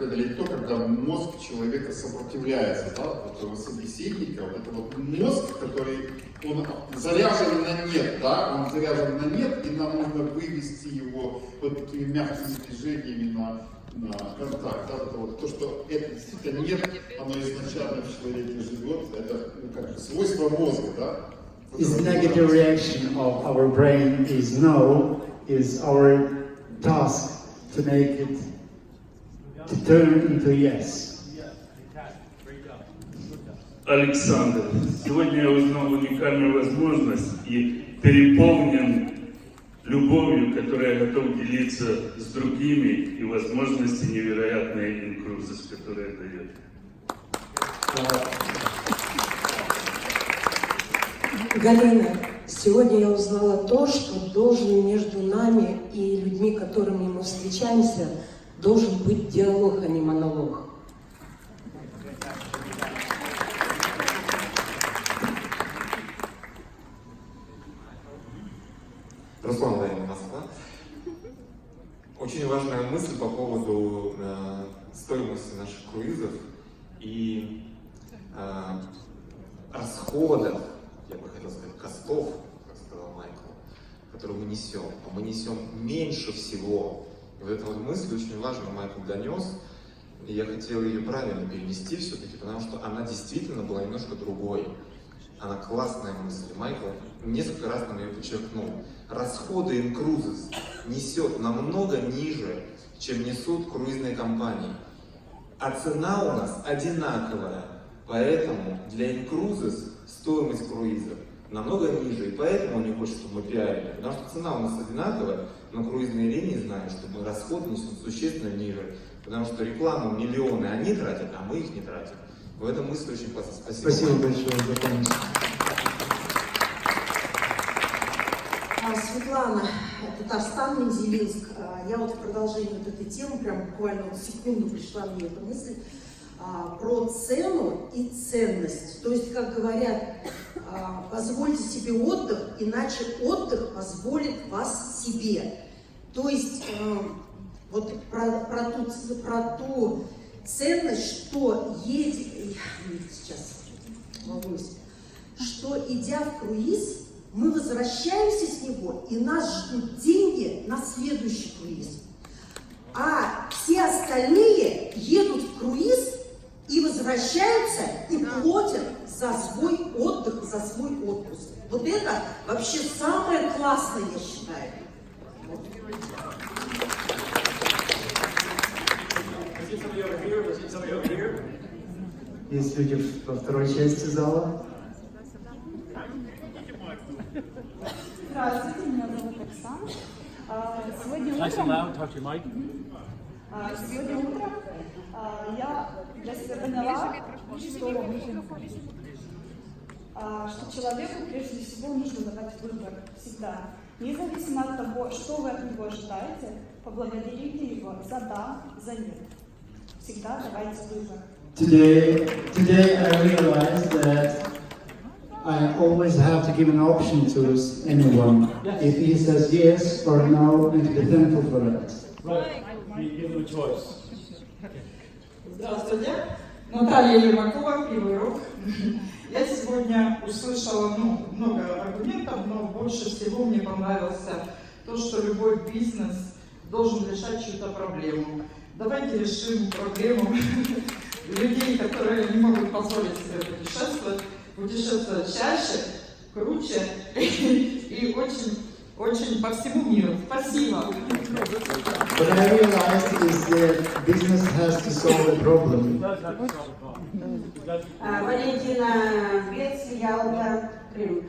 преодолеть то, когда мозг человека сопротивляется, да, вот этого собеседника, вот это вот мозг, который, он заряжен на нет, да, он заряжен на нет, и нам нужно вывести его вот такими мягкими движениями на контакт, да, это вот то, что это действительно нет, оно изначально в человеке живет, это как бы свойство мозга, да. This negative reaction of our brain is no, is our task to make it, to turn into yes. Александр, сегодня я узнал уникальную возможность и переполнен любовью, которой я готов делиться с другими, и возможности невероятные инкрузис, которые дает. Галина, сегодня я узнала то, что должен между нами и людьми, которыми мы встречаемся, должен быть диалог, а не монолог. Руслан, Москва. Очень важная мысль по поводу стоимости наших круизов и расходов, я бы хотел сказать, костов, как сказал Майкл, которые мы несем. А мы несем меньше всего. И вот эта вот мысль очень важную Майкл донес, и я хотел ее правильно перенести все-таки, потому что она действительно была немножко другой. Она классная мысль. Майкл несколько раз нам ее подчеркнул. Расходы инкрузис несет намного ниже, чем несут круизные компании. А цена у нас одинаковая. Поэтому для инкрузис стоимость круиза намного ниже. И поэтому он не хочет, чтобы мы пиарили. Потому что цена у нас одинаковая, но круизные линии знают, что мы расходы несут существенно ниже. Потому что рекламу миллионы они тратят, а мы их не тратим. В этом мысль очень классно. Спасибо. Спасибо большое за помощь. Светлана, Татарстан, Мензелинск. Я вот в продолжении вот этой темы, прям буквально вот секунду пришла мне эта мысль, про цену и ценность. То есть, как говорят, позвольте себе отдых, иначе отдых позволит вас себе. То есть, вот про ту ценность, что сейчас волнуюсь, что идя в круиз, мы возвращаемся с него, и нас ждут деньги на следующий круиз. А все остальные едут в круиз и возвращаются, и платят за свой отдых, за свой отпуск. Вот это вообще самое классное, я считаю. Есть люди во второй части зала. Здравствуйте, меня зовут Оксана. Сегодня утром я для себя поняла, что человеку прежде всего нужно давать выбор всегда. Независимо от того, что вы от него ожидаете, поблагодарите его за да, за нет. Всегда давайте выбор. Today I realized that I always have to give an option to anyone. If he says yes or no, and to be thankful for that. Right. You give them a choice. Здравствуйте. Наталья Ермакова, Кривой Рог. Я сегодня услышала много аргументов, но больше всего мне понравился то, что любой бизнес должен решать чью-то проблему. Давайте решим проблему людей, которые не могут позволить себе путешествовать чаще, круче и очень по всему миру. Спасибо. What I realized is that business has to solve a problem. Валентина, Греция, Ялта, Крым.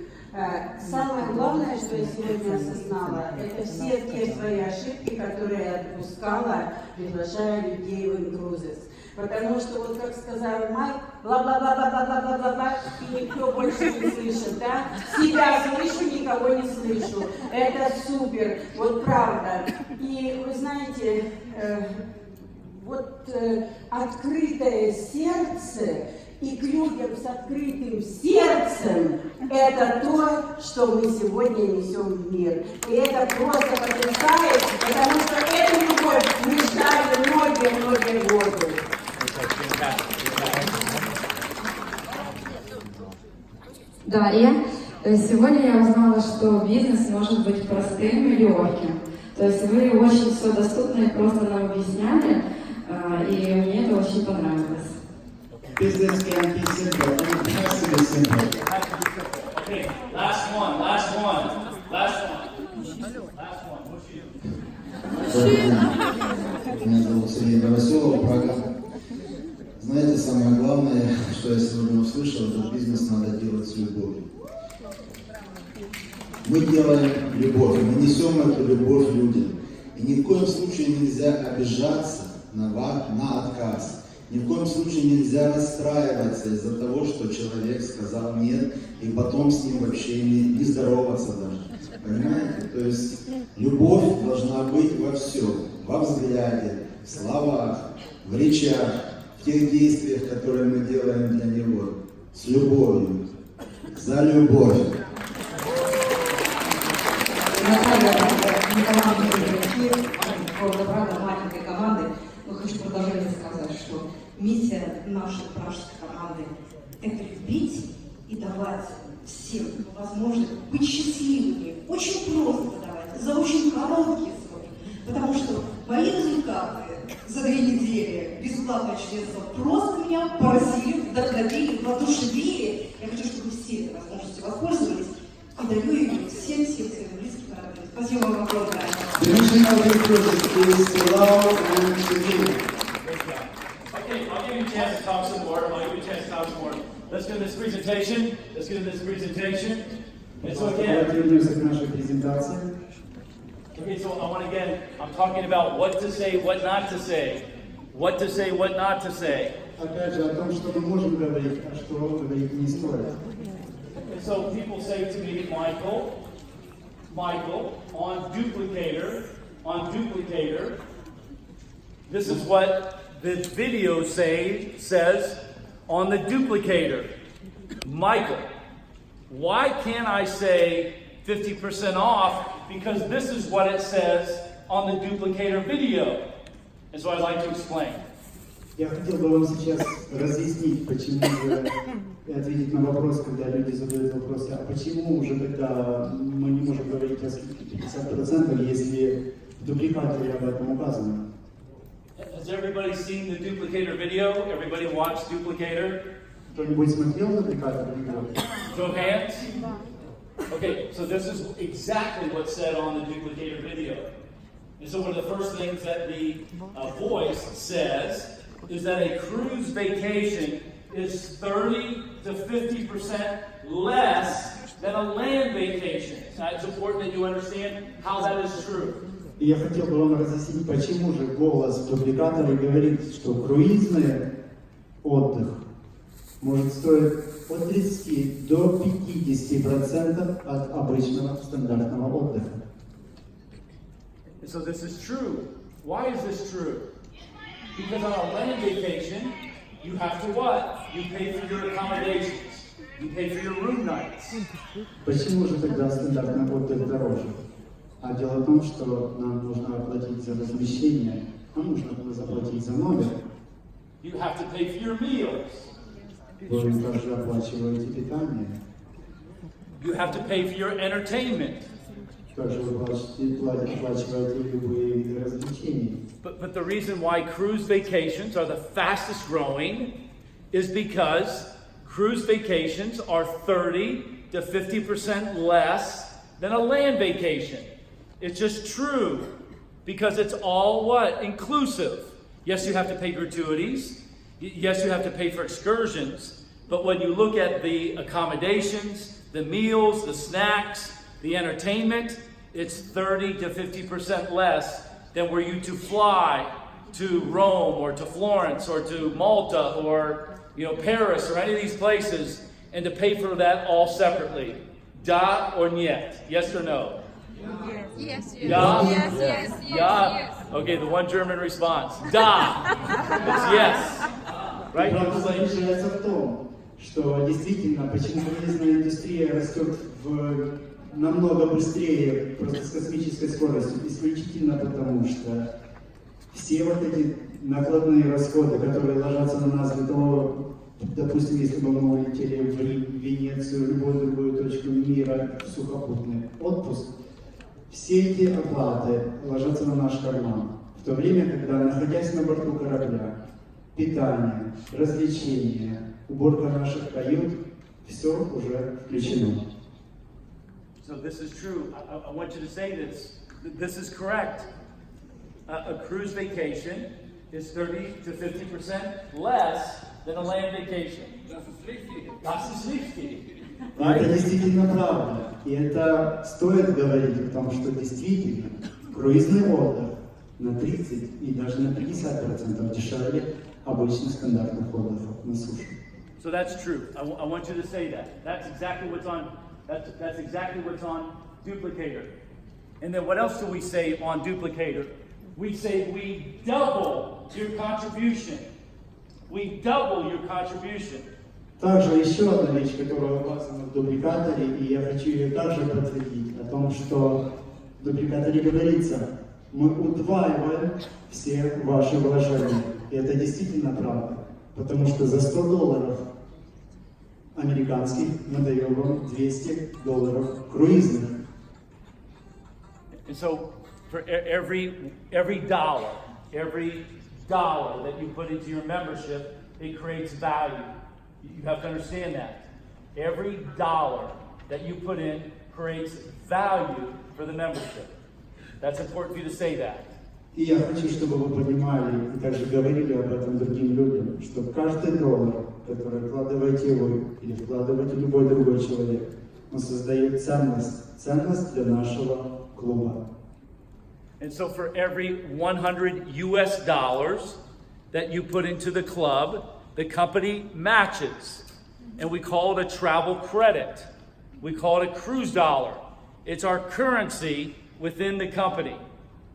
Самое главное, что я сегодня осознала, это все те свои ошибки, которые я допускала, приглашая людей в инкрузис. Потому что, вот как сказал Майк, бла-бла-бла-бла-бла-бла-бла-бла, и никто больше не слышит, да? Себя слышу, никого не слышу. Это супер, вот правда. И вы знаете, открытое сердце и к людям с открытым сердцем – это то, что мы сегодня несем в мир. И это просто потрясает, потому что эту любовь мы ждали многие-многие годы. Дарья. Сегодня я узнала, что бизнес может быть простым и легким. То есть вы очень все доступно и просто нам объясняли, и мне это очень понравилось. Business can be simple, and it has to be simple. Okay, last one. Меня зовут Сергей Новоселов, Прага. Знаете, самое главное, что я сегодня услышал, этот бизнес надо делать с любовью. Мы делаем любовь, мы несем эту любовь людям. И ни в коем случае нельзя обижаться на отказ. Ни в коем случае нельзя расстраиваться из-за того, что человек сказал нет, и потом с ним вообще не здороваться даже. Понимаете? То есть любовь должна быть во всем. Во взгляде, в словах, в речах, в тех действиях, которые мы делаем для него. С любовью. За любовь. Правда, маленькой команды, но хочу продолжение сказать, что миссия нашей пражской команды – это любить и давать всем возможность быть счастливыми. Очень просто давать, за очень короткие сроки. Потому что мои результаты за 2 недели бесплатного членства просто меня поразили, вдохновили, воодушевили. Я хочу, чтобы все этой возможностью воспользовались и даю ее всем своим близким родным. Спасибо вам огромное. The mission of this project is to love and to give. Okay, I'll give you a chance to talk some more. Let's do this presentation. And so again, Вернемся к нашей презентации. okay, so I want to again, I'm talking about what to say, what not to say. What to say, what not to say. Опять же, о том, что мы можем говорить, а что говорить не стоит. And so people say to me, Michael, on duplicator, this is what the video says on the duplicator. Michael, why can't I say 50% off? Because this is what it says on the duplicator video. And so I'd like to explain. Я хотел бы вам сейчас разъяснить, почему же, и ответить на вопрос, когда люди задают вопросы, а почему уже тогда мы не можем говорить о скидке 50%, если в дубликаторе об этом указано. Has everybody seen the duplicator video? Everybody watched duplicator? Кто-нибудь смотрел дубликатор видео? Show of hands. Okay, so this is exactly what's said on the duplicator video. And so one of the first things that the voice says is that a cruise vacation is 30 to 50% less than a land vacation. Now it's important that you understand how that is true. И я хотел бы вам разъяснить, почему же голос в дубликаторе говорит, что круизный отдых может стоить от 30 до 50% от обычного стандартного отдыха. And so this is true. Why is this true? Because on a land vacation, you have to what? You pay for your accommodations. You pay for your room nights. Почему же тогда стандартный отдых дороже? А дело в том, что нам нужно оплатить за размещение, нам нужно заплатить за номер. You have to pay for your meals. Вы также оплачиваете питание. You have to pay for your entertainment. Также вы оплачиваете любые виды развлечений. But the reason why cruise vacations are the fastest growing is because cruise vacations are 30 to 50% less than a land vacation. It's just true because it's all what? Inclusive. Yes, you have to pay gratuities. Yes, you have to pay for excursions. But when you look at the accommodations, the meals, the snacks, the entertainment, it's 30 to 50% less than were you to fly to Rome or to Florence or to Malta or Paris or any of these places and to pay for that all separately. Da or niet? Yes or no? Yes. Ja? Yes. Ja? Okay, the one German response. Da. It's yes. Right? Правда заключается в том, что действительно, почему круизная индустрия растет намного быстрее, просто с космической скоростью, исключительно потому, что все вот эти накладные расходы, которые ложатся на нас для того, допустим, если бы мы улетели в Рим, в Венецию, в любую другую точку мира, в сухопутный отпуск, все эти оплаты ложатся на наш карман. В то время, когда, находясь на борту корабля, питание, развлечения, уборка наших кают, все уже включено. So this is true. I want you to say this. This is correct. A cruise vacation is 30 to 50% less than a land vacation. Das ist richtig. Это действительно правда. И это стоит говорить о том, что действительно круизный отдых на 30 и даже на 50% дешевле обычных стандартных отдыхов на суше. So that's true. I want you to say that. That's exactly what's on. That's exactly what's on Duplicator. And then what else do we say on Duplicator? We say we double your contribution. We double your contribution. Также еще одна вещь, которая указана в дубликаторе, и я хочу ее также подтвердить, о том, что в дубликаторе говорится, мы удваиваем все ваши вложения. И это действительно правда, потому что за $100 американских мы даем вам $200 круизных. And so for every dollar that you put into your membership, it creates value. You have to understand that. Every dollar that you put in creates value for the membership. That's important for you to say that. И я хочу, чтобы вы понимали и также говорили об этом другим людям, что каждый доллар, который вкладываете вы или вкладываете любой другой человек, он создает ценность для нашего клуба. And so for every $100 that you put into the club, the company matches. And we call it a travel credit. We call it a cruise dollar. It's our currency within the company.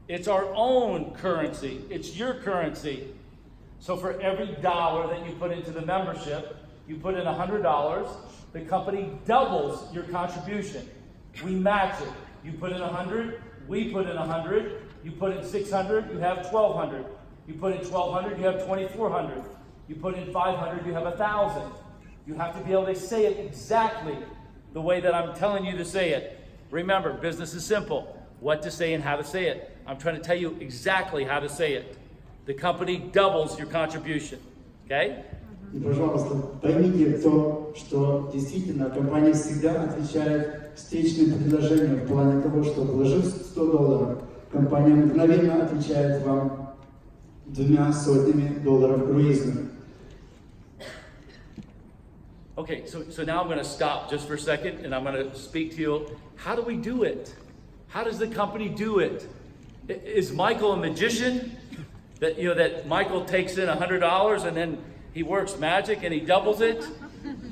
It's our own currency. It's your currency. So for every dollar that you put into the membership, you put in $100, the company doubles your contribution. We match it. You put in 100, we put in 100. You put in 600, you have 1,200. You put in 1,200, you have 2,400. You put in 500, you have 1,000. You have to be able to say it exactly the way that I'm telling you to say it. Remember, business is simple. What to say and how to say it. I'm trying to tell you exactly how to say it. The company doubles your contribution. Okay? И, пожалуйста, поймите то, что действительно компания всегда отвечает встречным предложениям в плане того, что вложив $100, компания мгновенно отвечает вам $200 круизных. Okay, so now I'm going to stop just for a second and I'm going to speak to you. How do we do it? How does the company do it? Is Michael a magician? That Michael takes in $100 and then he works magic and he doubles it?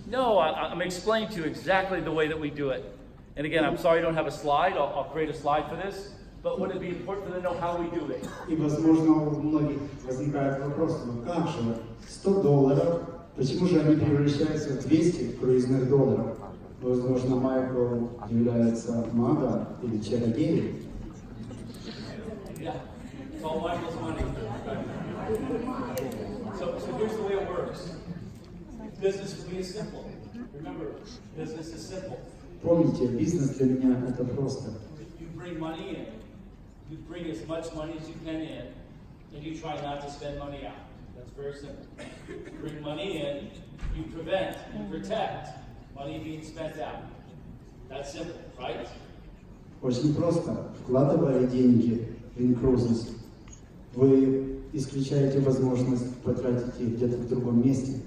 No, I'm explaining to you exactly the way that we do it. And again, I'm sorry I don't have a slide. I'll create a slide for this. But would it be important for them to know how we do it? И, возможно, у многих возникает вопрос, ну как же, $100, почему же они превращаются в 200 круизных долларов? Возможно, Майкл является магом или чародеем. Yeah, it's all Michael's money. So here's the way it works. Business for me is simple. Remember, business is simple. Помните, бизнес для меня это просто. You bring money in. You bring as much money as you can in, and you try not to spend money out. That's very simple. You bring money in, you prevent and protect money being spent out. That's simple, right? Очень просто. Вкладывая деньги в Incruises, вы исключаете возможность потратить их где-то в другом месте.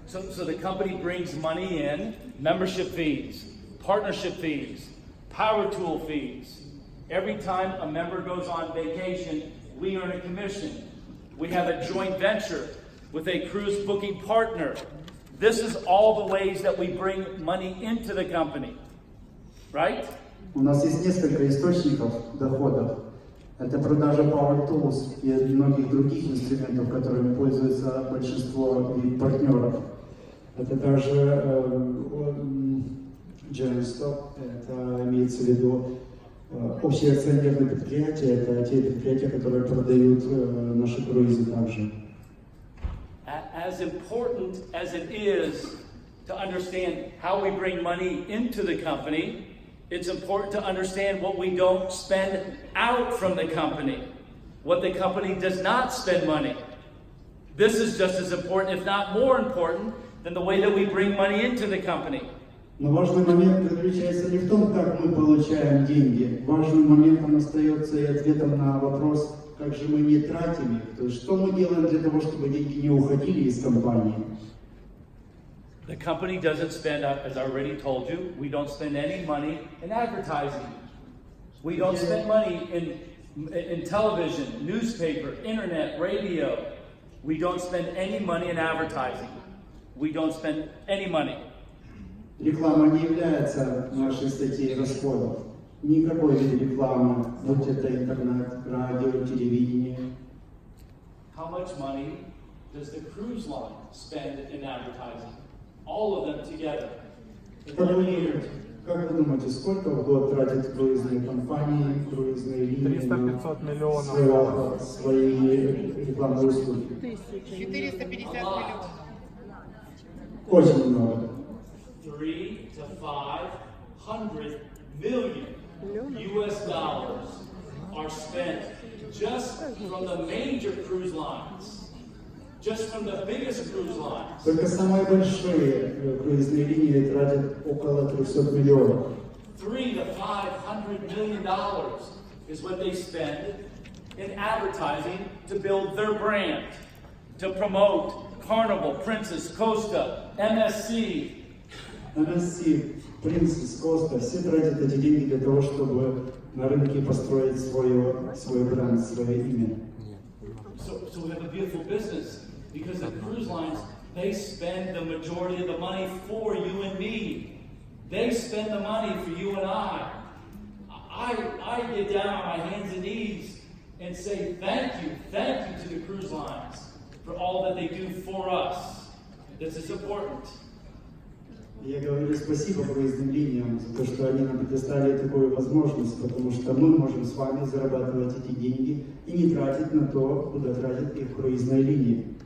So the company brings money in, membership fees, partnership fees, power tool fees. Every time a member goes on vacation, we earn a commission. We have a joint venture with a cruise booking partner. This is all the ways that we bring money into the company. Right? У нас есть несколько источников доходов. Это продажа Power Tools и многих других инструментов, которыми пользуется большинство партнеров. Это также Joint Stock, это имеется в виду общие акционерные предприятия, это те предприятия, которые продают наши круизы также. as important as it is to understand how we bring money into the company, it's important to understand what we don't spend out from the company, what the company does not spend money. This is just as important, if not more important, than the way that we bring money into the company. Но важный момент заключается не в том, как мы получаем деньги. Важным моментом остается и ответом на вопрос, как же мы не тратим их. То есть, что мы делаем для того, чтобы деньги не уходили из компании. The company doesn't spend, as I already told you, we don't spend any money in advertising. We don't spend money in television, newspaper, internet, radio. We don't spend any money in advertising. We don't spend any money. Реклама не является нашей статьей расходов. Никакой вид рекламы, будь это интернет, радио, телевидение. How much money does the cruise line spend in advertising? All of them together. Как вы думаете, сколько в год тратят круизные компании, круизные линии на свои рекламные услуги? 450 миллионов. Очень много. 300 to 500 million US dollars are spent just from the major cruise lines, just from the biggest cruise lines. Только самые большие круизные линии тратят около 300 миллионов. $300 to $500 million is what they spend in advertising to build their brand, to promote Carnival, Princess, Costa, MSC. MSC, Princess, Costa, все тратят эти деньги для того, чтобы на рынке построить свой бренд, свое имя. So we have a beautiful business because the cruise lines, they spend the majority of the money for you and me. They spend the money for you and I get down on my hands and knees and say thank you to the cruise lines for all that they do for us. This is important. Я говорю спасибо круизным линиям за то, что они нам предоставили такую возможность, потому что мы можем с вами зарабатывать эти деньги и не тратить на то, куда тратят их круизные линии.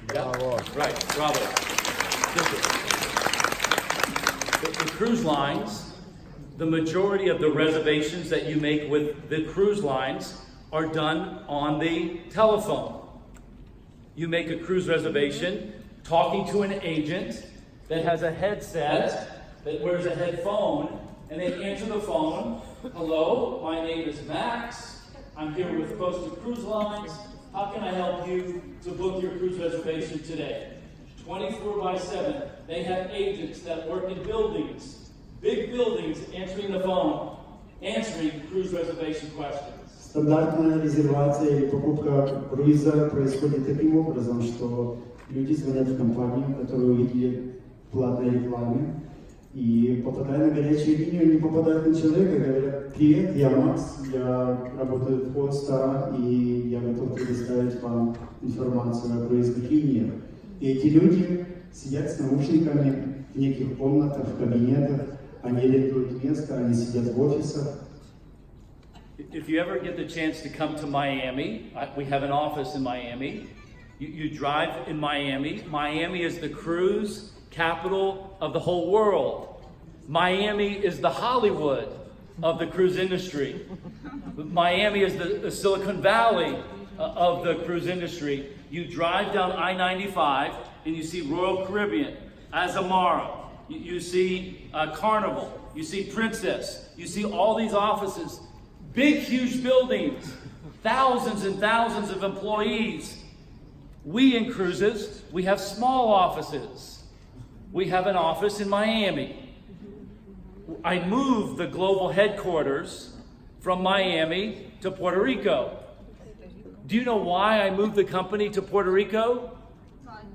Right, bravo. The cruise lines, the majority of the reservations that you make with the cruise lines are done on the telephone. You make a cruise reservation talking to an agent that has a headset, that wears a headphone, and they answer the phone. Hello, my name is Max. I'm here with Costa Cruise Lines. How can I help you to book your cruise reservation today? 24/7. They have agents that work in buildings, big buildings, answering the phone, answering cruise reservation questions. Стандартная резервация или покупка круиза происходит таким образом, что люди звонят в компанию, которую увидели в платной рекламе, и попадая на горячую линию, они попадают на человека и говорят: «Привет, я Макс, я работаю в Коста, и я готов предоставить вам информацию о круизных линиях». И эти люди сидят с наушниками в неких комнатах, в кабинетах, они арендуют место, они сидят в офисах. If you ever get the chance to come to Miami, we have an office in Miami. You drive in Miami. Miami is the cruise capital of the whole world. Miami is the Hollywood of the cruise industry. Miami is the Silicon Valley of the cruise industry. You drive down I-95 and you see Royal Caribbean, Azamara, you see Carnival, you see Princess, you see all these offices, big, huge buildings, thousands and thousands of employees. We in cruises, we have small offices. We have an office in Miami. I moved the global headquarters from Miami to Puerto Rico. Do you know why I moved the company to Puerto Rico?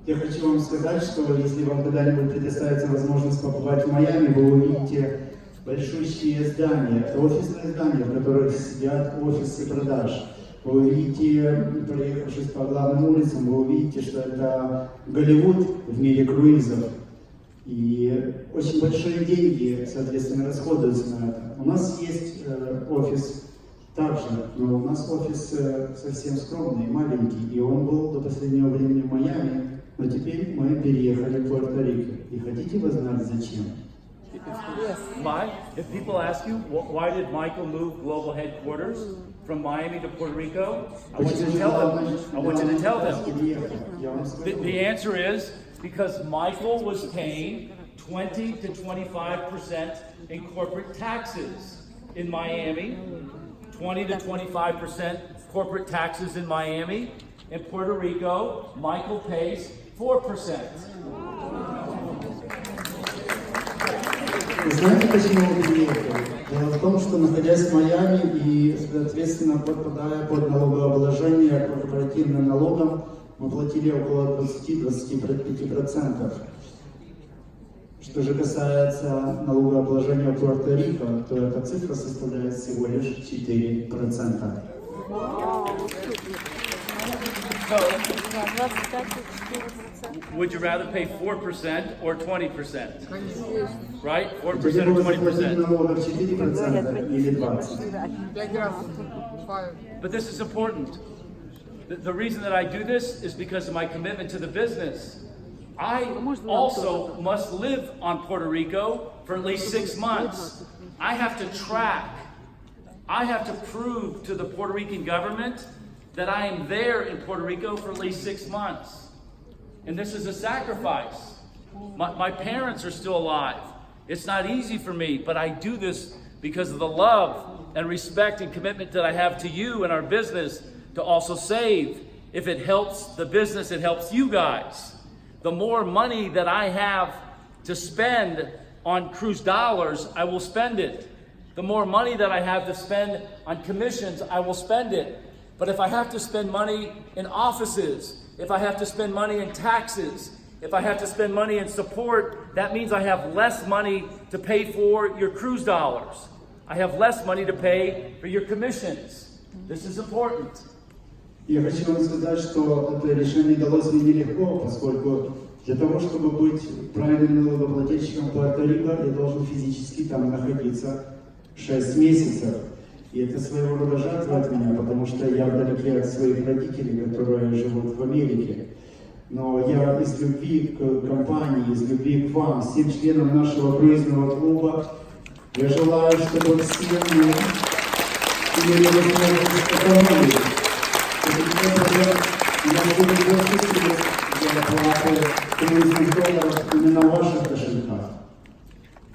Я хочу вам сказать, что если вам когда-нибудь предоставится возможность побывать в Майами, вы увидите большущие здания. Это офисные здания, в которых сидят офисы продаж. Вы увидите, проехавшись по главным улицам, вы увидите, что это Голливуд в мире круизов. И очень большие деньги, соответственно, расходуются на это. У нас есть офис также, но у нас офис совсем скромный, маленький, и он был до последнего времени в Майами, но теперь мы переехали в Пуэрто-Рико. И хотите вы знать зачем? Why? If people ask you, why did Michael move global headquarters from Miami to Puerto Rico? I want you to tell them. I want you to tell them. The answer is because Michael was paying 20 to 25% in corporate taxes in Miami, 20 to 25% corporate taxes in Miami. In Puerto Rico, Michael pays 4%. Знаете, почему вы переехали? Дело в том, что находясь в Майами и, соответственно, подпадая под налогообложение корпоративным налогом, мы платили около 20-25%. Что же касается налогообложения в Пуэрто-Рико, то эта цифра составляет всего лишь 4%. Would you rather pay 4% or 20%? Right? 4% or 20%. But this is important. The reason that I do this is because of my commitment to the business. I also must live on Puerto Rico for at least 6 months. I have to track. I have to prove to the Puerto Rican government that I am there in Puerto Rico for at least 6 months. And this is a sacrifice. My parents are still alive. It's not easy for me, but I do this because of the love and respect and commitment that I have to you and our business to also save. If it helps the business, it helps you guys. The more money that I have to spend on cruise dollars, I will spend it. The more money that I have to spend on commissions, I will spend it. But if I have to spend money in offices, if I have to spend money in taxes, if I have to spend money in support, that means I have less money to pay for your cruise dollars. I have less money to pay for your commissions. This is important. Я хочу вам сказать, что это решение далось мне нелегко, поскольку для того, чтобы быть правильным налогоплательщиком Пуэрто-Рико, я должен физически там находиться 6 месяцев. И это своего рода жертва от меня, потому что я вдалеке от своих родителей, которые живут в Америке. Но я из любви к компании, из любви к вам, всем членам нашего круизного клуба, я желаю, чтобы все мы имели возможность сэкономить. Я буду платить за оплату круизных долларов именно в ваших кошельках.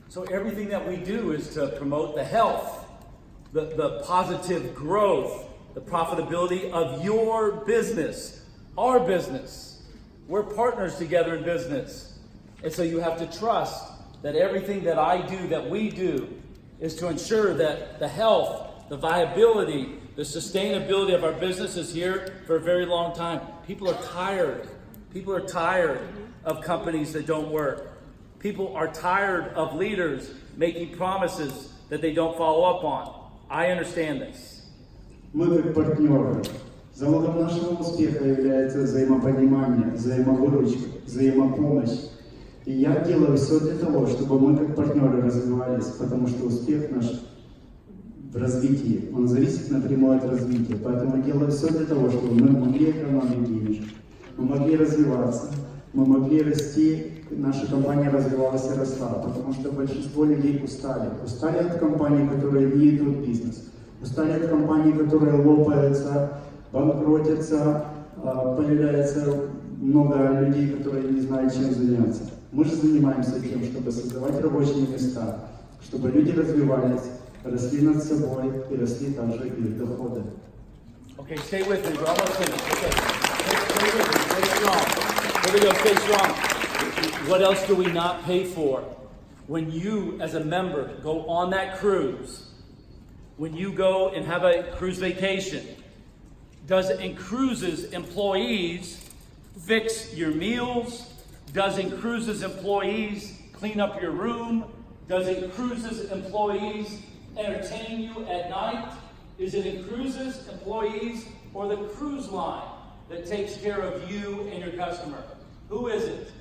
So everything that we do is to promote the health, the positive growth, the profitability of your business, our business. We're partners together in business. And so you have to trust that everything that I do, that we do, is to ensure that the health, the viability, the sustainability of our business is here for a very long time. People are tired. People are tired of companies that don't work. People are tired of leaders making promises that they don't follow up on. I understand this. Мы как партнеры. Залогом нашего успеха является взаимопонимание, взаимовыручка, взаимопомощь. И я делаю все для того, чтобы мы как партнеры развивались, потому что успех наш в развитии, он зависит напрямую от развития. Поэтому я делаю все для того, чтобы мы могли экономить денежки, мы могли развиваться, мы могли расти, наша компания развивалась и росла, потому что большинство людей устали. Устали от компаний, которые не идут в бизнес, устали от компаний, которые лопаются, банкротятся, появляется много людей, которые не знают, чем заняться. Мы же занимаемся тем, чтобы создавать рабочие места, чтобы люди развивались, росли над собой и росли также их доходы. Okay, stay with me. We're almost finished. Okay. Stay with me. Stay strong. Here we go. Stay strong. What else do we not pay for? When you, as a member, go on that cruise, when you go and have a cruise vacation, does in cruises employees fix your meals? Does in cruises employees clean up your room? Does in cruises employees entertain you at night? Is it in cruises employees or the cruise line that takes care of you and your customer? Who is it?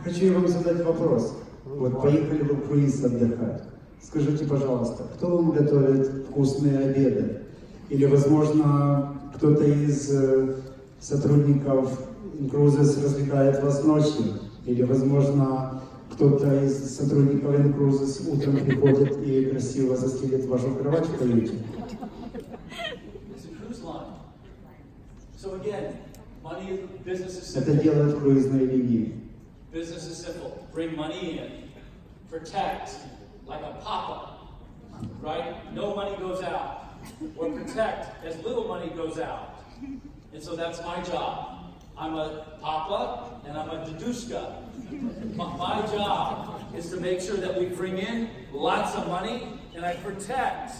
Хочу вам задать вопрос. Вот поехали вы в круиз отдыхать. Скажите, пожалуйста, кто вам готовит вкусные обеды? Или, возможно, кто-то из сотрудников Cruises развлекает вас ночью, или, возможно, кто-то из сотрудников Cruises утром приходит и красиво застелит вашу кровать в каюте. It's a cruise line. So again, money, business is Это simple. делают круизные линии. Business is simple. Bring money in. Protect, like a papa, right? No money goes out. Or protect as little money goes out. And so that's my job. I'm a papa and I'm a dedushka. My job is to make sure that we bring in lots of money and I protect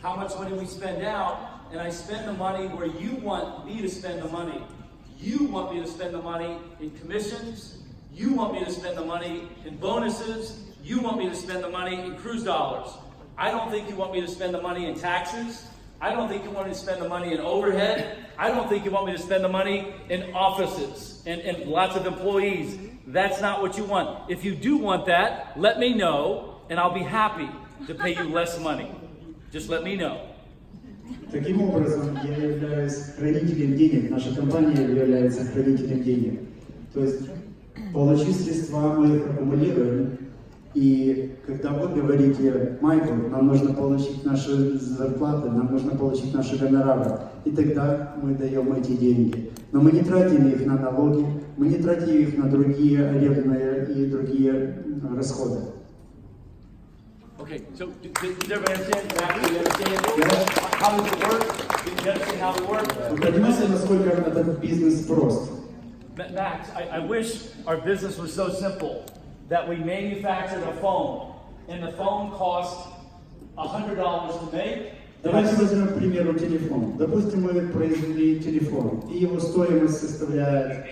how much money we spend out, and I spend the money where you want me to spend the money. You want me to spend the money in commissions. You want me to spend the money in bonuses. You want me to spend the money in cruise dollars. I don't think you want me to spend the money in taxes. I don't think you want me to spend the money in overhead. I don't think you want me to spend the money in offices and lots of employees. That's not what you want. If you do want that, let me know, and I'll be happy to pay you less money. Just let me know. Таким образом, я являюсь хранителем денег, наша компания является хранителем денег. То есть, получив средства, мы их аккумулируем, и когда вы говорите, Майкл, нам нужно получить наши зарплаты, нам нужно получить наши гонорары, и тогда мы даем эти деньги. Но мы не тратим их на налоги, мы не тратим их на другие арендные и другие расходы. Okay, so does everybody understand exactly? You understand how does it work? Do you understand how it works? Вы понимаете, насколько этот бизнес прост? Max, I wish our business was so simple that we manufactured a phone and the phone cost $100 to make. Давайте возьмем, к примеру, телефон. Допустим, мы произвели телефон, и его стоимость составляет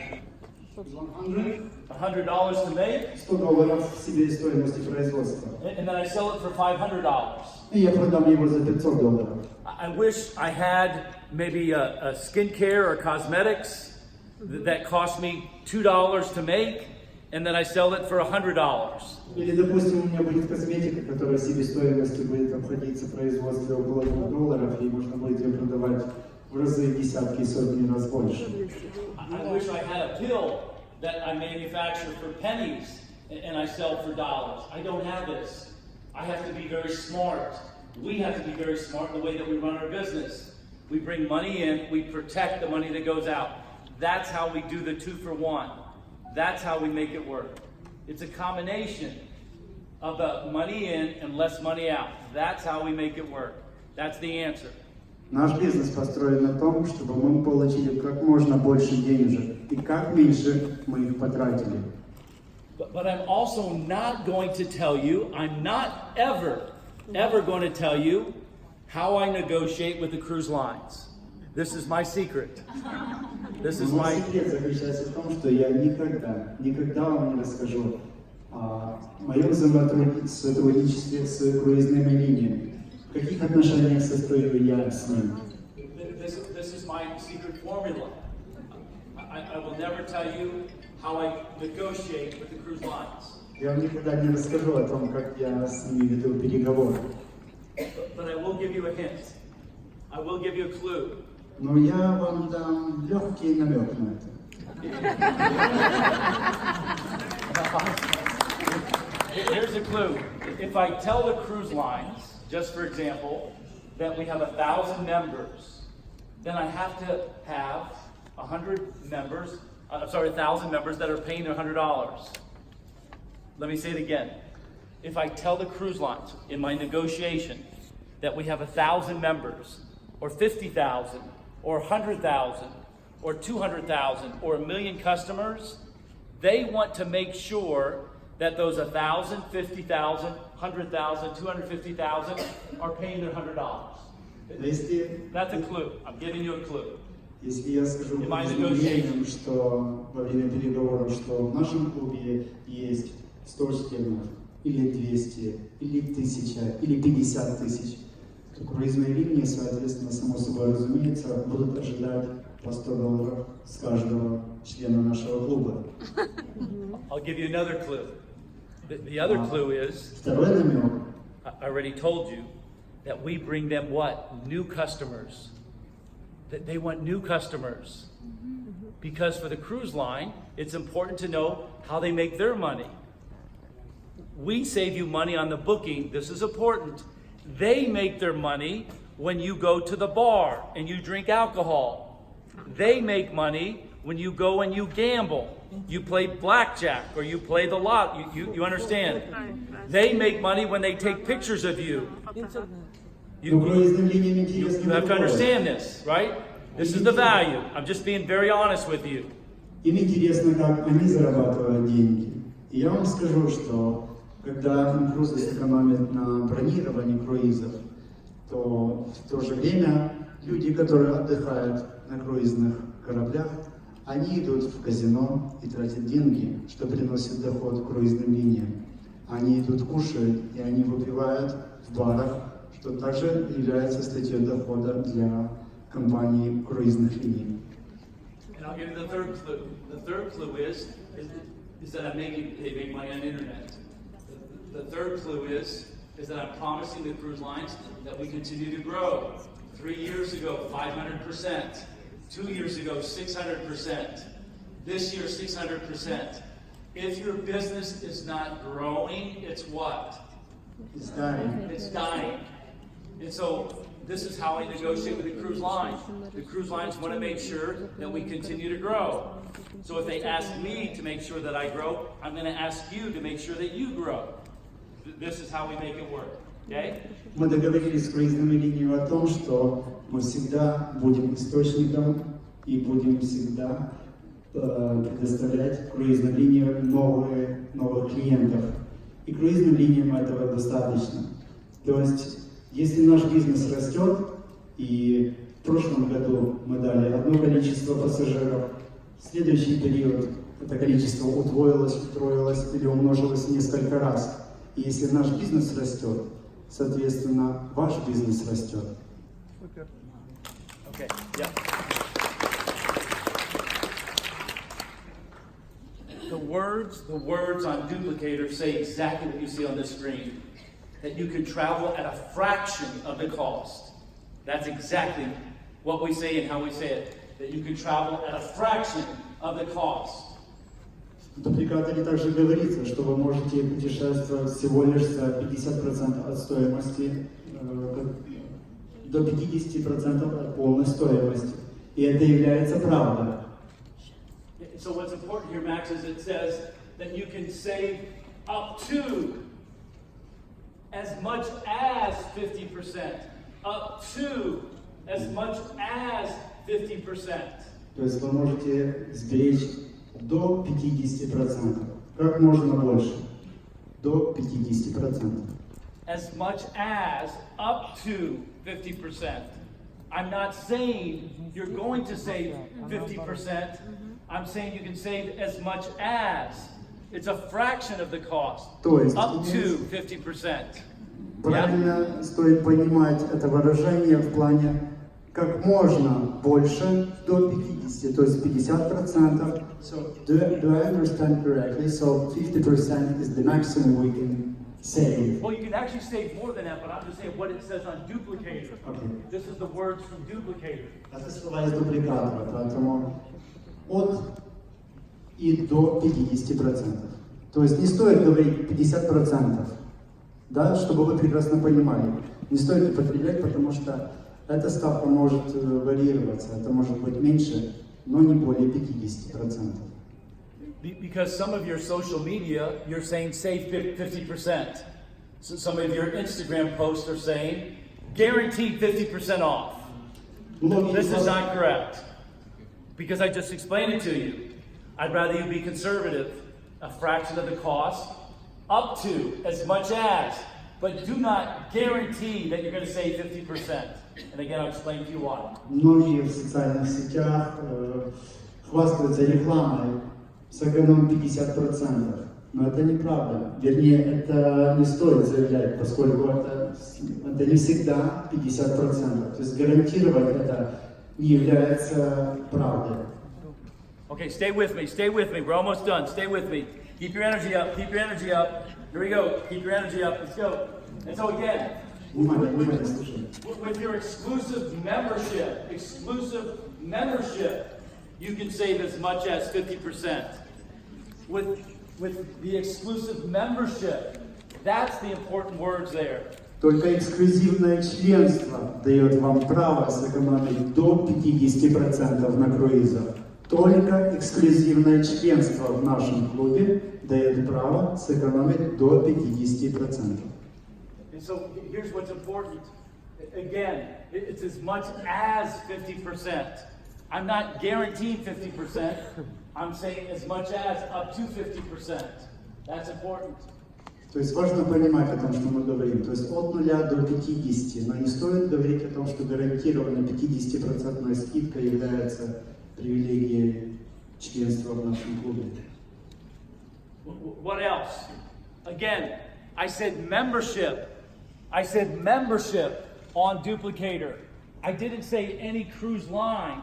$100 to make. $100 в себестоимости производства. And then I sell it for $500. И я продам его за $500. I wish I had maybe a skincare or cosmetics that cost me $2 to make, and then I sell it for $100. Или, допустим, у меня будет косметика, которая себестоимостью будет обходиться производстве около $2, и можно будет ее продавать в разы, десятки, сотни раз больше. I wish I had a pill that I manufacture for pennies and I sell for dollars. I don't have this. I have to be very smart. We have to be very smart in the way that we run our business. We bring money in, we protect the money that goes out. That's how we do the 2-for-1. That's how we make it work. It's a combination of the money in and less money out. That's how we make it work. That's the answer. Наш бизнес построен на том, чтобы мы получили как можно больше денежек и как меньше мы их потратили. But I'm also not going to tell you, I'm not ever going to tell you how I negotiate with the cruise lines. This is my secret. This is my... Мой секрет заключается в том, что я никогда вам не расскажу о моем сотрудничестве с круизными линиями. В каких отношениях состою я с ним? This is my secret formula. I will never tell you how I negotiate with the cruise lines. Я вам никогда не расскажу о том, как я с ними веду переговоры. But I will give you a hint. I will give you a clue. Но я вам дам легкий намек на это. Here's a clue. If I tell the cruise lines, just for example, that we have 1,000 members, then I have to have 1,000 members that are paying their $100. Let me say it again. If I tell the cruise lines in my negotiation that we have 1,000 members, or 50,000, or 100,000, or 200,000, or 1 million customers, they want to make sure that those 1,000, 50,000, 100,000, 250,000 are paying their $100. That's a clue. I'm giving you a clue. Если я скажу людям, что во время переговоров, что в нашем клубе есть 100 членов, или 200, или 1000, или 50 тысяч, то круизные линии, соответственно, само собой разумеется, будут ожидать по $100 с каждого члена нашего клуба. I'll give you another clue. The other clue is, Второй намек. I already told you that we bring them what? New customers. That they want new customers. Because for the cruise line, it's important to know how they make their money. We save you money on the booking. This is important. They make their money when you go to the bar and you drink alcohol. They make money when you go and you gamble. You play blackjack or you play the lot. You understand? They make money when they take pictures of you. You have to understand this, right? This is the value. I'm just being very honest with you. Им интересно, как они зарабатывают деньги. И я вам скажу, что когда круизы сэкономят на бронировании круизов, то в то же время люди, которые отдыхают на круизных кораблях, они идут в казино и тратят деньги, что приносит доход круизным линиям. Они идут кушают и они выпивают в барах, что также является статьей дохода для компаний круизных линий. And I'll give you the third clue. The third clue is that they make money on the internet. The third clue is that I'm promising the cruise lines that we continue to grow. 3 years ago, 500%. 2 years ago, 600%. This year, 600%. If your business is not growing, it's what? It's dying. It's dying. And so this is how I negotiate with the cruise lines. The cruise lines want to make sure that we continue to grow. So if they ask me to make sure that I grow, I'm going to ask you to make sure that you grow. This is how we make it work. Okay? Мы договорились с круизными линиями о том, что мы всегда будем источником и будем всегда предоставлять круизным линиям новых клиентов. И круизным линиям этого достаточно. То есть, если наш бизнес растет, и в прошлом году мы дали одно количество пассажиров, в следующий период это количество удвоилось, утроилось или умножилось в несколько раз. И если наш бизнес растет, соответственно, ваш бизнес растет. Okay. Yeah. The words on duplicator say exactly what you see on the screen. That you can travel at a fraction of the cost. That's exactly what we say and how we say it. That you can travel at a fraction of the cost. В дубликаторе также говорится, что вы можете путешествовать всего лишь за 50% от стоимости, до 50% от полной стоимости. И это является правдой. So what's important here, Max, is it says that you can save up to as much as 50%. Up to as much as 50%. То есть вы можете сберечь до 50%. Как можно больше? До 50%. As much as up to 50%. I'm not saying you're going to save 50%. I'm saying you can save as much as. It's a fraction of the cost. То есть, up to 50%. Правильно стоит понимать это выражение в плане как можно больше до 50, то есть 50%. So, do I understand correctly? So 50% is the maximum we can save. Well, you can actually save more than that, but I'm just saying what it says on duplicator. Okay. This is the words from duplicator. Это слова из дубликатора, поэтому от и до 50%. То есть не стоит говорить 50%, да, чтобы вы прекрасно понимали. Не стоит употреблять, потому что эта ставка может варьироваться, это может быть меньше, но не более 50%. Because some of your social media, you're saying save 50%. So some of your Instagram posts are saying guaranteed 50% off. This is not correct. Because I just explained it to you. I'd rather you be conservative, a fraction of the cost, up to as much as, but do not guarantee that you're going to save 50%. And again, I'll explain to you why. Многие в социальных сетях хвастаются рекламой, сэкономим 50%. Но это неправда. Вернее, это не стоит заявлять, поскольку это не всегда 50%. То есть гарантировать это не является правдой. Okay, stay with me. We're almost done. Stay with me. Keep your energy up. Here we go. Keep your energy up. Let's go. And so again, with your exclusive membership, you can save as much as 50%. With the exclusive membership, that's the important words there. Только эксклюзивное членство дает вам право сэкономить до 50% на круизах. Только эксклюзивное членство в нашем клубе дает право сэкономить до 50%. And so here's what's important. Again, it's as much as 50%. I'm not guaranteeing 50%. I'm saying as much as up to 50%. That's important. То есть важно понимать о том, что мы говорим. То есть от 0 до 50. Но не стоит говорить о том, что гарантированно 50% скидка является привилегией членства в нашем клубе. What else? Again, I said membership. I said membership on Duplicator. I didn't say any cruise line.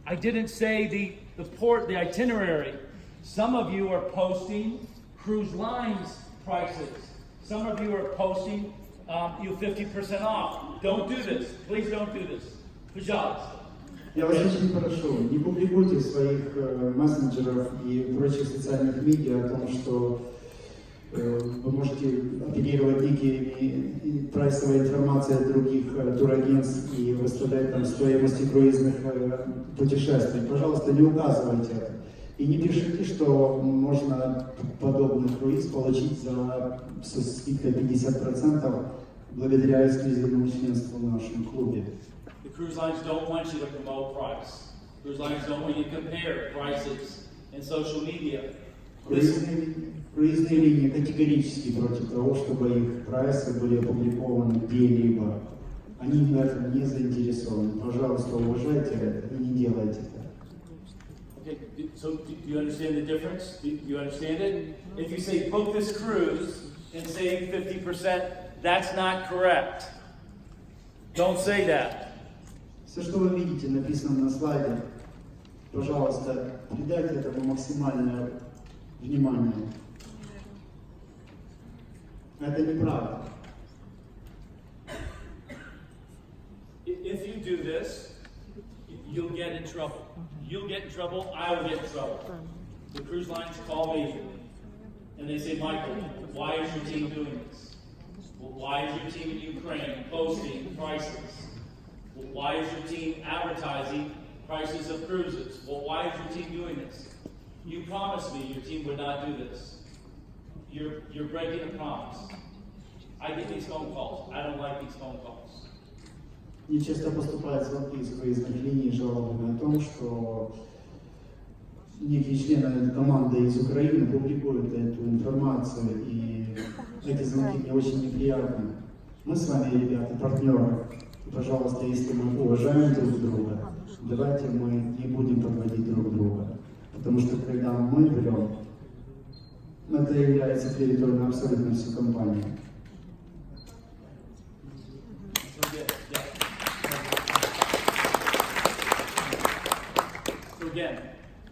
I didn't say the port, the itinerary. Some of you are posting cruise lines prices. Some of you are posting you 50% off. Don't do this. Please don't do this. Пожалуйста. Я вас очень прошу, не публикуйте в своих мессенджерах и прочих социальных медиа о том, что вы можете оперировать некими прайсовой информацией от других турагентств и выставлять там стоимости круизных путешествий. Пожалуйста, не указывайте это. И не пишите, что можно подобный круиз получить со скидкой 50% благодаря эксклюзивному членству в нашем клубе. The cruise lines don't want you to promote price. Cruise lines don't want you to compare prices in social media. Круизные линии категорически против того, чтобы их прайсы были опубликованы где-либо. Они в этом не заинтересованы. Пожалуйста, уважайте это и не делайте это. Okay, so do you understand the difference? Do you understand it? If you say book this cruise and save 50%, that's not correct. Don't say that. Все, что вы видите, написано на слайде, пожалуйста, придайте этому максимальное внимание. Это неправда. If you do this, you'll get in trouble. You'll get in trouble, I will get in trouble. The cruise lines call me and they say, Michael, why is your team doing this? Well, why is your team in Ukraine posting prices? Well, why is your team advertising prices of cruises? Well, why is your team doing this? You promised me your team would not do this. You're breaking a promise. I get these phone calls. I don't like these phone calls. Мне часто поступают звонки из круизных линий жалобами о том, что некие члены команды из Украины публикуют эту информацию, и эти звонки мне очень неприятны. Мы с вами, ребята, партнеры. И, пожалуйста, если мы уважаем друг друга, давайте мы не будем подводить друг друга. Потому что когда мы берем, это является клеветой на абсолютно всю компанию. Again,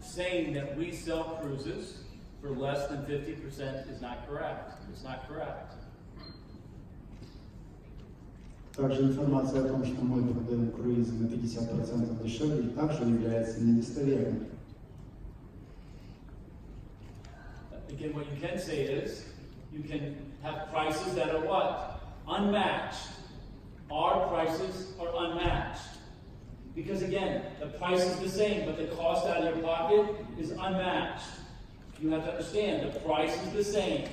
saying that we sell cruises for less than 50% is not correct. It's not correct. Также информация о том, что мы продаем круизы на 50% дешевле, также является недостоверной. Again, what you can say is, you can have prices that are what? Unmatched. Our prices are unmatched. Because again, the price is the same, but the cost out of your pocket is unmatched. You have to understand, the price is the same.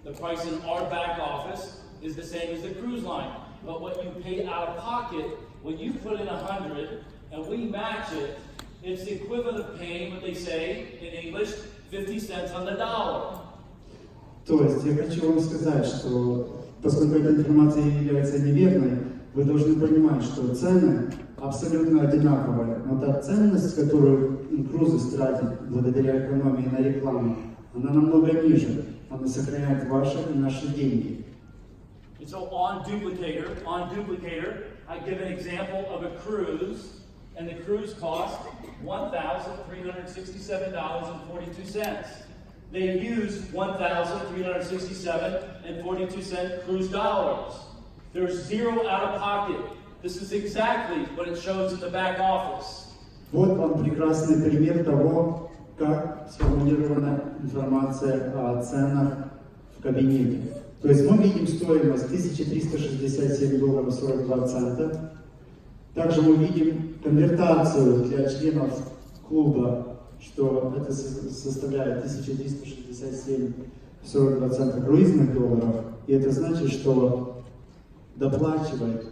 The price in our back office is the same as the cruise line. But what you pay out of pocket, when you put in 100 and we match it, it's the equivalent of paying what they say in English, 50 cents on the dollar. То есть я хочу вам сказать, что поскольку эта информация является неверной, вы должны понимать, что цены абсолютно одинаковые, но та ценность, которую крузис тратит благодаря экономии на рекламу, она намного ниже. Она сохраняет ваши и наши деньги. And so on Duplicator, I give an example of a cruise, and the cruise cost $1,367.42. They use $1,367.42 cruise dollars. There's zero out of pocket. This is exactly what it shows in the back office. Вот вам прекрасный пример того, как сформулирована информация о ценах в кабинете. То есть мы видим стоимость $1367.42. Также мы видим конвертацию для членов клуба, что это составляет $1367.42 круизных долларов. И это значит, что доплачивать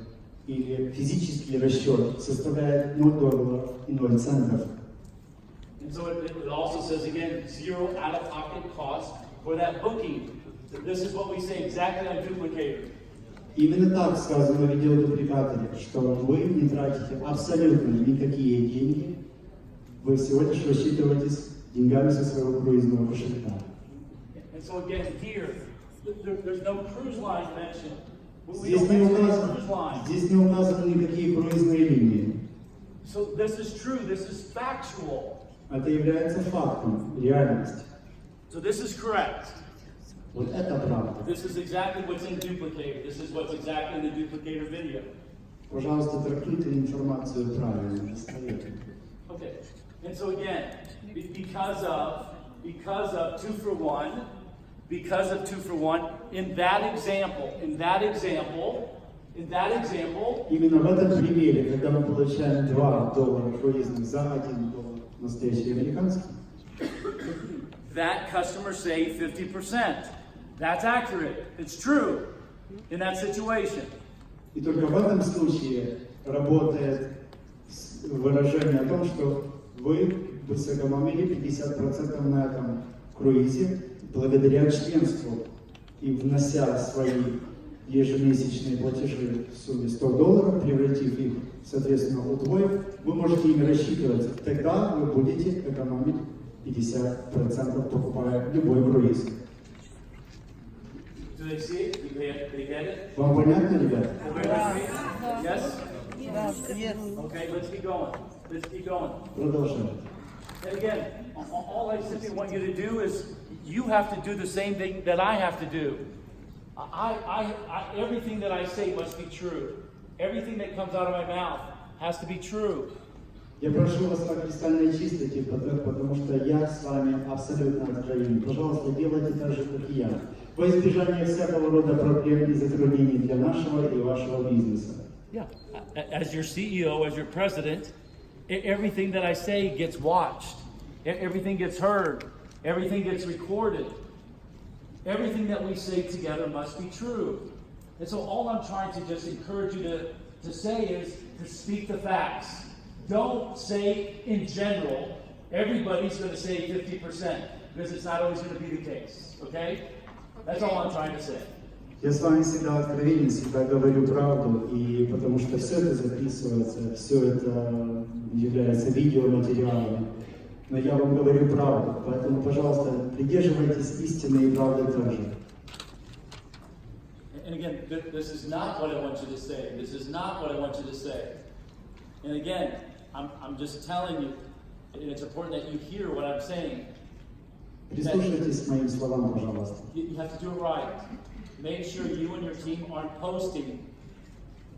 или физический расчет составляет $0 и 0 центов. And so it also says again, zero out-of-pocket cost for that booking. This is what we say exactly on Duplicator. Именно так сказано в видеодубликаторе, что вы не тратите абсолютно никакие деньги, вы всего лишь рассчитываетесь деньгами со своего круизного кошелька. And so again here, there's no cruise line mentioned. Здесь не указаны никакие круизные линии. So this is true, this is factual. Это является фактом, реальность. So this is correct. Вот это правда. This is exactly what's in Duplicator. This is what's exactly in the Duplicator video. Пожалуйста, трактуйте информацию правильно, достоверно. Okay. And so again, because of 2 for 1, in that example, именно в этом примере, когда мы получаем $2 круизных за $1 настоящий американский, that customer saved 50%. That's accurate. It's true in that situation. И только в этом случае работает выражение о том, что вы сэкономили 50% на этом круизе благодаря членству и внося свои ежемесячные платежи в сумме $100, превратив их, соответственно, удвоив, вы можете ими рассчитываться. Тогда вы будете экономить 50%, покупая любой круиз. Do they see it? They get it? Вам понятно, ребята? Yes? Yes. Okay, let's keep going. Продолжаем. And again, all I simply want you to do is, you have to do the same thing that I have to do. Everything that I say must be true. Everything that comes out of my mouth has to be true. Я прошу вас о кристальной чистоте, потому что я с вами абсолютно откровенен. Пожалуйста, делайте так же, как и я. Во избежание всякого рода проблем и затруднений для нашего и вашего бизнеса. Yeah, as your CEO, as your president, everything that I say gets watched. Everything gets heard. Everything gets recorded. Everything that we say together must be true. And so all I'm trying to just encourage you to say is to speak the facts. Don't say in general, everybody's going to say 50%, because it's not always going to be the case, okay? That's all I'm trying to say. Я с вами всегда откровенен, всегда говорю правду, и потому что все это записывается, все это является видеоматериалами. Но я вам говорю правду, поэтому, пожалуйста, придерживайтесь истины и правды тоже. And again, this is not what I want you to say. This is not what I want you to say. And again, I'm just telling you, and it's important that you hear what I'm saying. Прислушайтесь к моим словам, пожалуйста. You have to do it right. Make sure you and your team aren't posting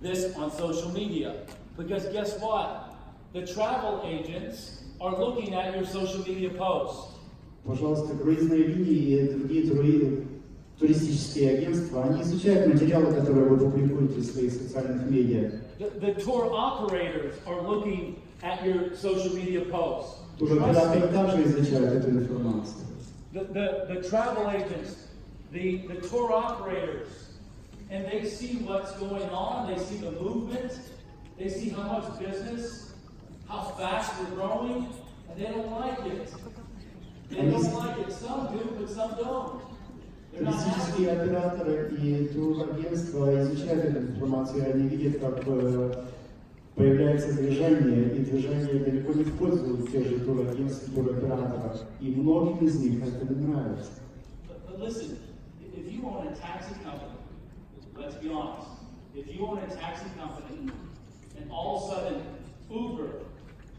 this on social media. Because guess what? The travel agents are looking at your social media posts. Пожалуйста, круизные линии и другие туристические агентства, они изучают материалы, которые вы публикуете в своих социальных медиа. The tour operators are looking at your social media posts. Туроператоры также изучают эту информацию. The travel agents, the tour operators, and they see what's going on, they see the movement, they see how much business, how fast we're growing, and they don't like it. They don't like it. Some do, but some don't. Туристические операторы и турагентства изучают эту информацию, они видят, как появляется движение, и движение далеко не в пользу тех же турагентств и туроператоров. И многим из них это не нравится. But listen, if you own a taxi company, let's be honest, if you own a taxi company and all of a sudden Uber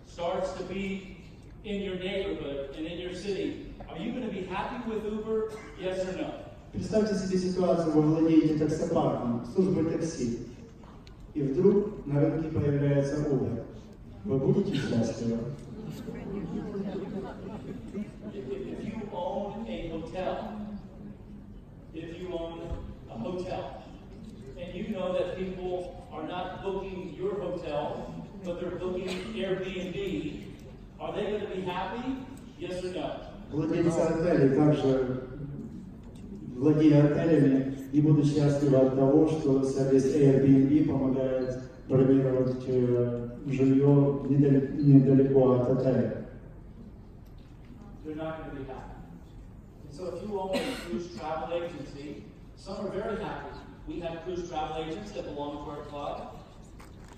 starts to be in your neighborhood and in your city, are you going to be happy with Uber? Yes or no? Представьте себе ситуацию, вы владеете таксопарком, службой такси, и вдруг на рынке появляется Uber. вы будете счастливы? If you own a hotel, and you know that people are not booking your hotel, but they're booking Airbnb, are they going to be happy? Yes or no? Владельцы отелей также, владея отелями, не будут счастливы от того, что сервис Airbnb помогает бронировать жилье недалеко от отеля. They're not going to be happy. So if you own a cruise travel agency, some are very happy. We have cruise travel agents that belong to our club.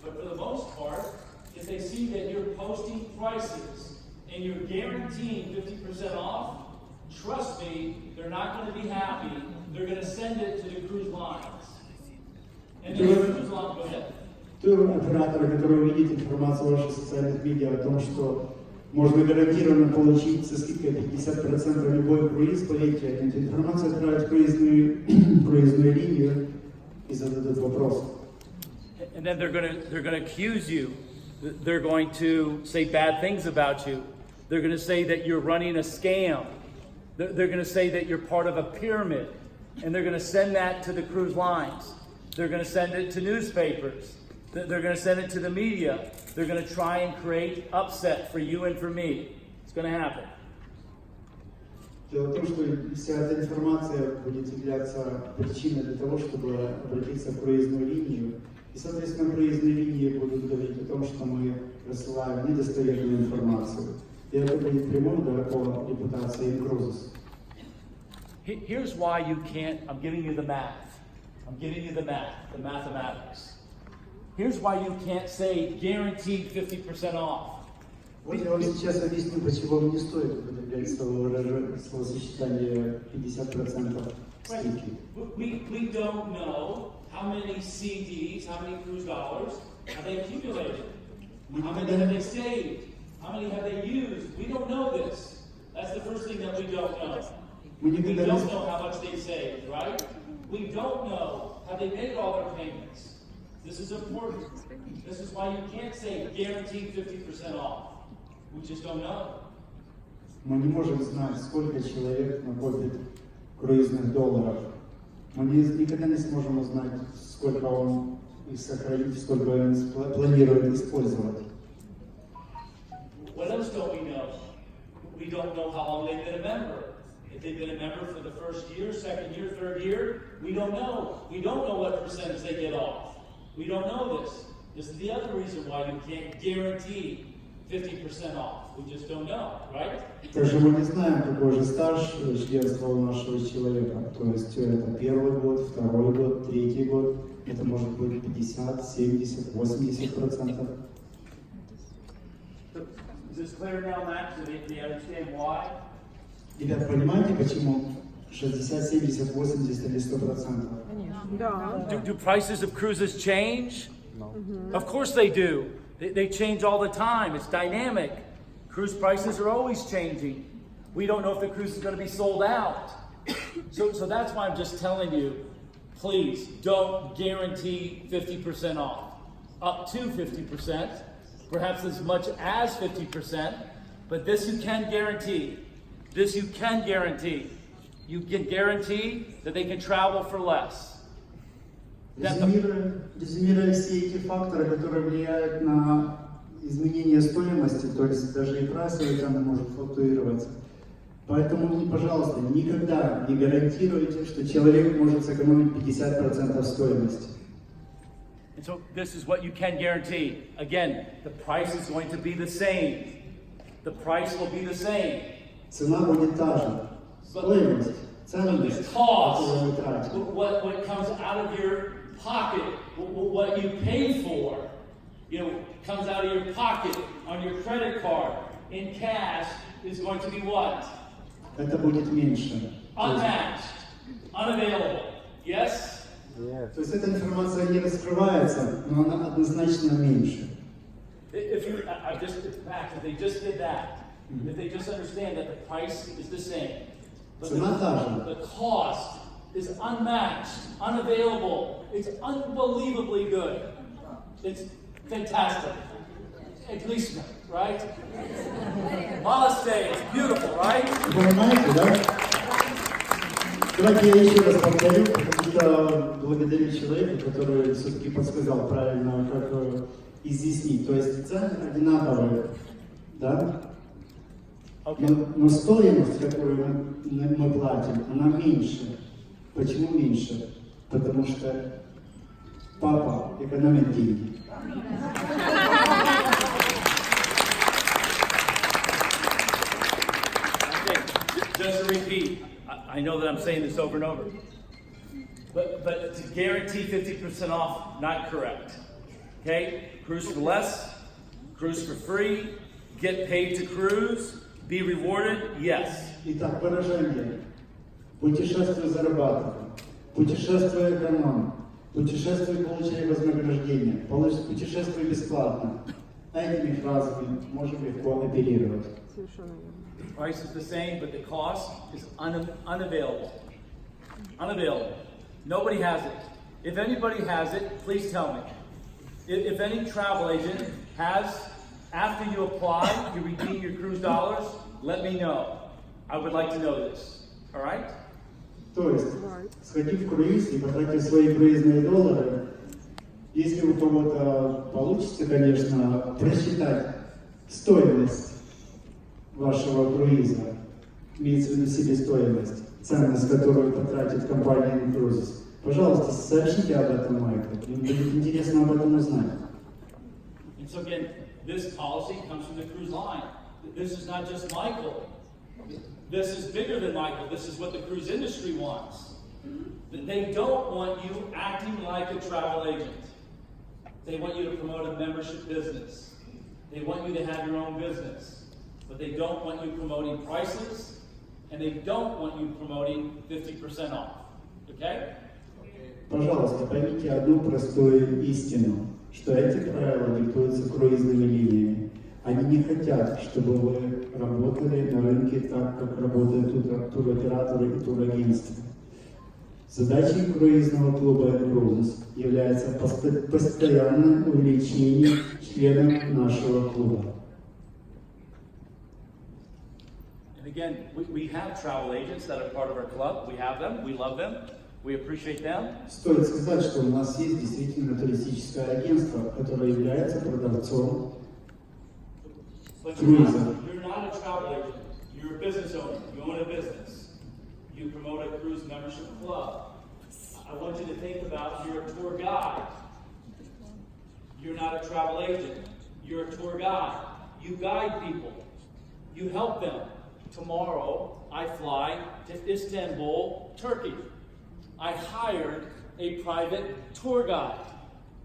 But for the most part, if they see that you're posting prices and you're guaranteeing 50% off, trust me, they're not going to be happy. They're going to send it to the cruise lines. And then the cruise line, go ahead. Туроператоры, которые увидят информацию в ваших социальных медиа о том, что можно гарантированно получить со скидкой 50% любой круиз, поверьте, они эту информацию отправят в круизную линию и зададут вопрос. And then they're going to accuse you. They're going to say bad things about you. They're going to say that you're running a scam. They're going to say that you're part of a pyramid. And they're going to send that to the cruise lines. They're going to send it to newspapers. They're going to send it to the media. They're going to try and create upset for you and for me. It's going to happen. Дело в том, что вся эта информация будет являться причиной для того, чтобы обратиться в круизную линию. И, соответственно, круизные линии будут говорить о том, что мы рассылаем недостоверную информацию. И это будет прямым ударом репутации Cruises. Here's why you can't, I'm giving you the math. I'm giving you the math, the mathematics. Here's why you can't say guaranteed 50% off. Вот я вам сейчас объясню, почему вам не стоит употреблять словосочетание 50% скидки. We don't know how many CDs, how many cruise dollars have they accumulated. How many have they saved? How many have they used? We don't know this. That's the first thing that we don't know. We don't know how much they saved, right? We don't know, have they made all their payments? This is important. This is why you can't say guaranteed 50% off. We just don't know. Мы не можем знать, сколько человек накопит круизных долларов. Мы никогда не сможем узнать, сколько он их сохранит, сколько он планирует использовать. What else don't we know? We don't know how long they've been a member. If they've been a member for the first year, second year, third year, we don't know. We don't know what percentage they get off. We don't know this. This is the other reason why you can't guarantee 50% off. We just don't know, right? Также мы не знаем, какой же стаж членства у нашего человека. То есть это первый год, второй год, третий год. Это может быть 50, 70, 80%. Is this clear now, Max? Do you understand why? Ребята, понимаете, почему 60, 70, 80 или 100%? Do prices of cruises change? No. Of course they do. They change all the time. It's dynamic. Cruise prices are always changing. We don't know if the cruise is going to be sold out. So that's why I'm just telling you, please don't guarantee 50% off. Up to 50%, perhaps as much as 50%, but this you can guarantee. This you can guarantee. You can guarantee that they can travel for less. Резюмируя все эти факторы, которые влияют на изменение стоимости, то есть даже и прайсовая цена может флуктуировать. Поэтому, пожалуйста, никогда не гарантируйте, что человек может сэкономить 50% стоимости. And so this is what you can guarantee. Again, the price is going to be the same. The price will be the same. Цена будет та же. Стоимость, ценность, которую вы тратите. What comes out of your pocket, what you pay for, comes out of your pocket on your credit card in cash is going to be what? Это будет меньше. Unmatched, unavailable. Yes? То есть эта информация не раскрывается, но она однозначно меньше. If they just did that, if they just understand that the price is the same, but the cost is unmatched, unavailable, it's unbelievably good. It's fantastic. Angliska, right? Malaste, it's beautiful, right? Понимаете, да? Давайте я еще раз повторю, потому что благодарю человека, который все-таки подсказал правильно, как изъяснить. То есть цены одинаковые, да? Но стоимость, которую мы платим, она меньше. Почему меньше? Потому что папа экономит деньги. Okay, just to repeat, I know that I'm saying this over and over, but to guarantee 50% off, not correct. Okay? Cruise for less, cruise for free, get paid to cruise, be rewarded, yes. Итак, выражение. Путешествуй зарабатывай, путешествуй экономь, путешествуй получай вознаграждение, путешествуй бесплатно. Этими фразами можем легко оперировать. The price is the same, but the cost is unavailable. Unavailable. Nobody has it. If anybody has it, please tell me. If any travel agent has, after you apply, you redeem your cruise dollars, let me know. I would like to know this. All right? То есть, сходив в круиз и потратив свои круизные доллары, если у кого-то получится, конечно, просчитать стоимость вашего круиза, имеется в виду себестоимость, ценность, которую потратит компания Cruises, пожалуйста, сообщите об этом Майклу. Им будет интересно об этом узнать. And so again, this policy comes from the cruise line. This is not just Michael. This is bigger than Michael. This is what the cruise industry wants. They don't want you acting like a travel agent. They want you to promote a membership business. They want you to have your own business. But they don't want you promoting prices, and they don't want you promoting 50% off. Okay? Пожалуйста, поймите одну простую истину, что эти правила диктуются круизными линиями. Они не хотят, чтобы вы работали на рынке так, как работают туроператоры и турагентства. Задачей круизного клуба Cruises является постоянное увеличение членов нашего клуба. And again, we have travel agents that are part of our club. We have them. We love them. We appreciate them. Стоит сказать, что у нас есть действительно туристическое агентство, которое является продавцом круизов. You're not a travel agent. You're a business owner. You own a business. You promote a cruise membership club. I want you to think about you're a tour guide. You're not a travel agent. You're a tour guide. You guide people. You help them. Tomorrow, I fly to Istanbul, Turkey. I hired a private tour guide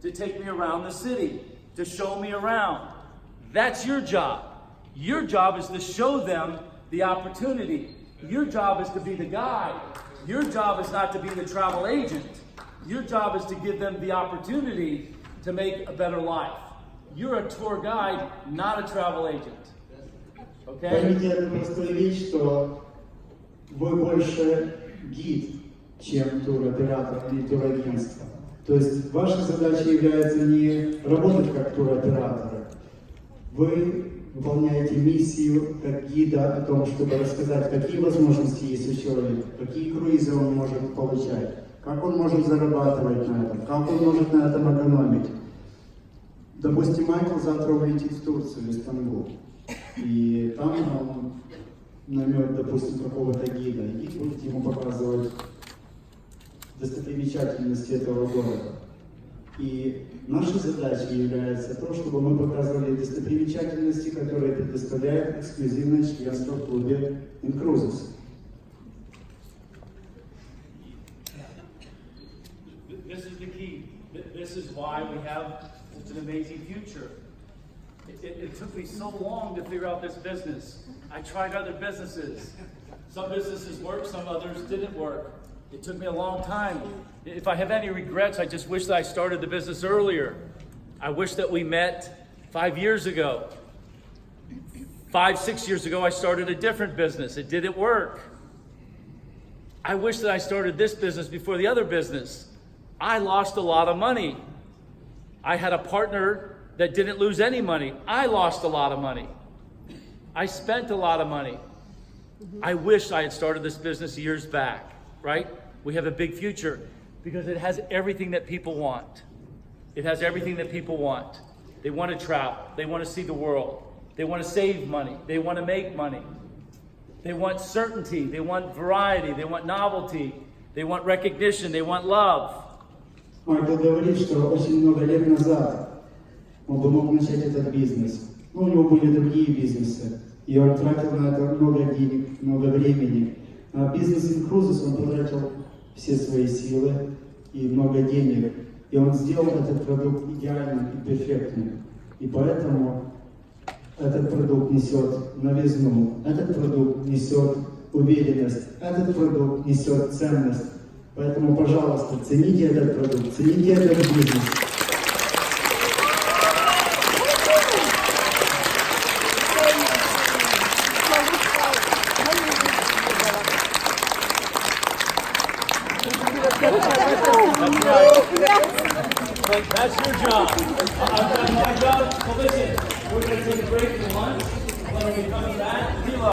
to take me around the city, to show me around. That's your job. Your job is to show them the opportunity. Your job is to be the guide. Your job is not to be the travel agent. Your job is to give them the opportunity to make a better life. You're a tour guide, not a travel agent. Okay? Поймите одну простую вещь, что вы больше гид, чем туроператор или турагентство. То есть ваша задача является не работать как туроператоры. Вы выполняете миссию как гида о том, чтобы рассказать, какие возможности есть у человека, какие круизы он может получать, как он может зарабатывать на этом, как он может на этом экономить. Допустим, Майкл завтра улетит в Турцию, в Истанбул, и там он наймет, допустим, какого-то гида, и гид будет ему показывать достопримечательности этого города. И нашей задачей является то, чтобы мы показывали достопримечательности, которые предоставляет эксклюзивное членство в клубе Cruises. This is the key. This is why we have such an amazing future. It took me so long to figure out this business. I tried other businesses. Some businesses worked, some others didn't work. It took me a long time. If I have any regrets, I just wish that I started the business earlier. I wish that we met 5 years ago. 5, 6 years ago, I started a different business. It didn't work. I wish that I started this business before the other business. I lost a lot of money. I had a partner that didn't lose any money. I lost a lot of money. I spent a lot of money. I wish I had started this business years back, right? We have a big future because it has everything that people want. It has everything that people want. They want to travel. They want to see the world. They want to save money. They want to make money. They want certainty. They want variety. They want novelty. They want recognition. They want love. Майкл говорит, что очень много лет назад он бы мог начать этот бизнес. Но у него были другие бизнесы. И он тратил на это много денег, много времени. На бизнес Incruises он потратил все свои силы и много денег. И он сделал этот продукт идеальным и перфектным. И поэтому этот продукт несет новизну, этот продукт несет уверенность, этот продукт несет ценность. Поэтому, пожалуйста, цените этот продукт, цените этот бизнес. That's your job. My job, well listen, we're going to take a break for lunch. When we come back,